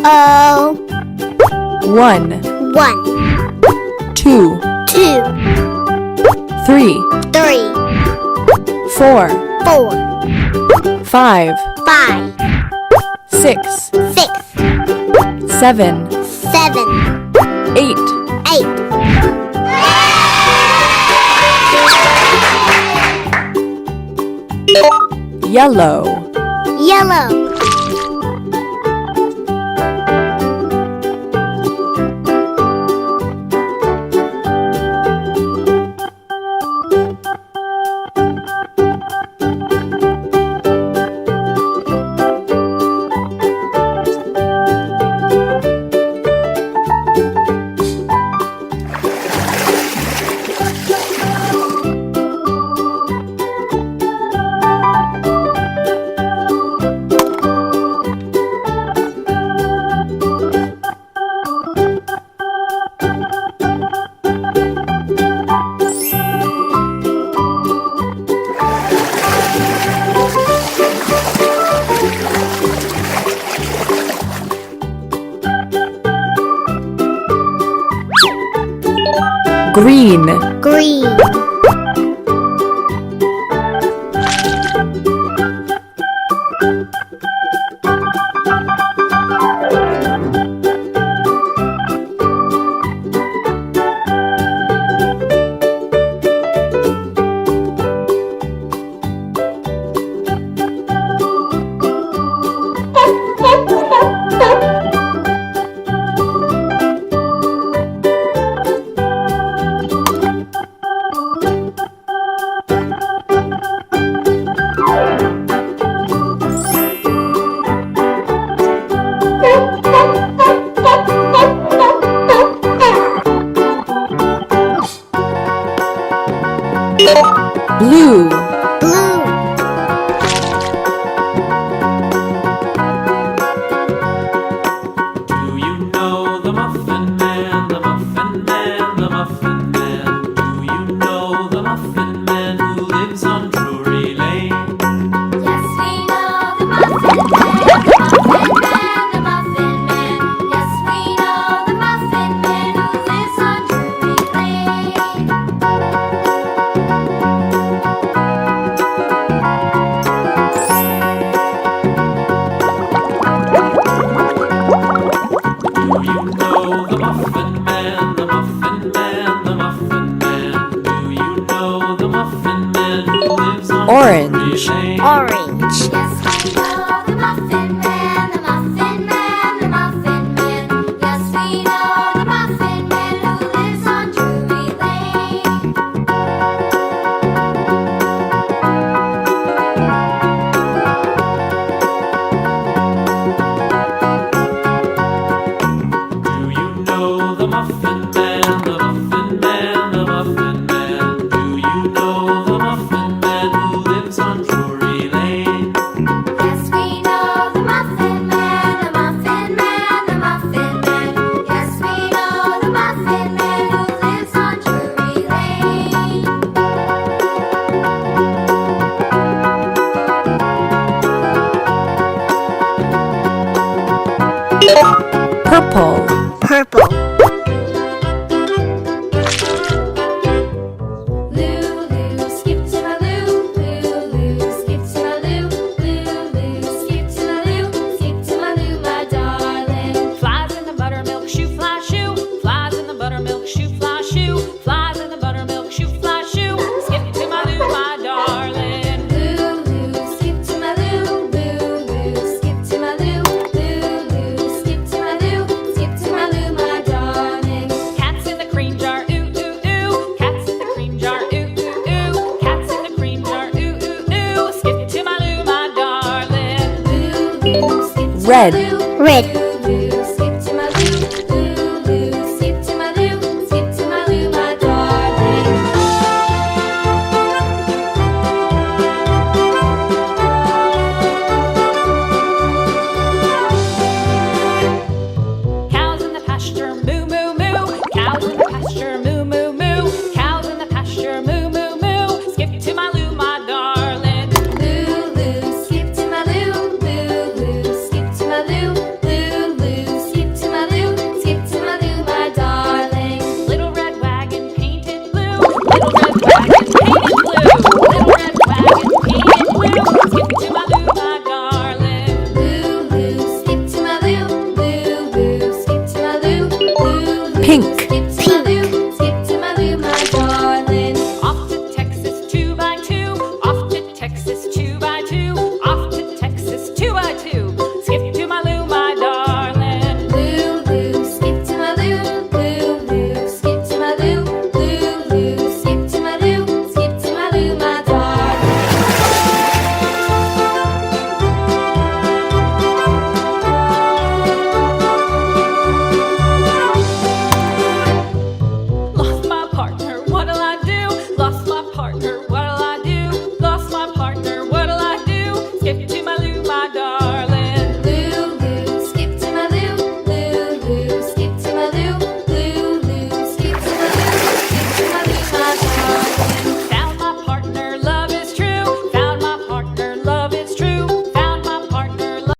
O. 1, 1, 2, 2, 3, 3, 4, 4, 5, 5, 6, 6, 7, 7, 8, 8. yellow, Yellow. green, Green. blue, Blue. Do you know the Muffin Man, the Muffin Man, the Muffin Man? Do you know the Muffin Man who lives on Drury Lane? Yes, we know the Muffin Man, the Muffin Man, the Muffin Man. Yes, we know the Muffin Man who lives on Drury Lane. Do you know the Muffin Man, the Muffin Man, the Muffin Man? Do you know the Muffin Man who lives on Orange. Drury Lane? Orange. Yes, we know the Muffin Man, the Muffin Man, the Muffin Man. Yes, we know the Muffin Man who lives on Drury Lane. Do you know the Muffin Man, the Muffin Man, the Muffin Man? Do you know the Muffin Man who lives on Drury Lane? Yes, we know the Muffin Man, the Muffin Man, the Muffin Man. Yes, we know the Muffin Man who lives on Drury Lane. purple, Purple. Lulu, skip to my Lou, Lulu, skip to my Lou, Lulu, skip to my Lou, skip to my Lou, my darling. Flies in the buttermilk shoe fly shoe. Flies in the buttermilk shoe fly shoe. Flies in the buttermilk shoe fly shoe. Skip to my loo, my darling. Lulu, skip to my Lou, Lulu, skip to my Lou, Lulu, skip to my Lou, skip to my Lou, my darling. Cats in the cream jar, ooh ooh ooh. Cats in the cream jar, ooh ooh ooh. Cats in the cream jar, ooh ooh ooh. Skip to my loo, my darling. Lulu, skip to Red. my Lou, Red.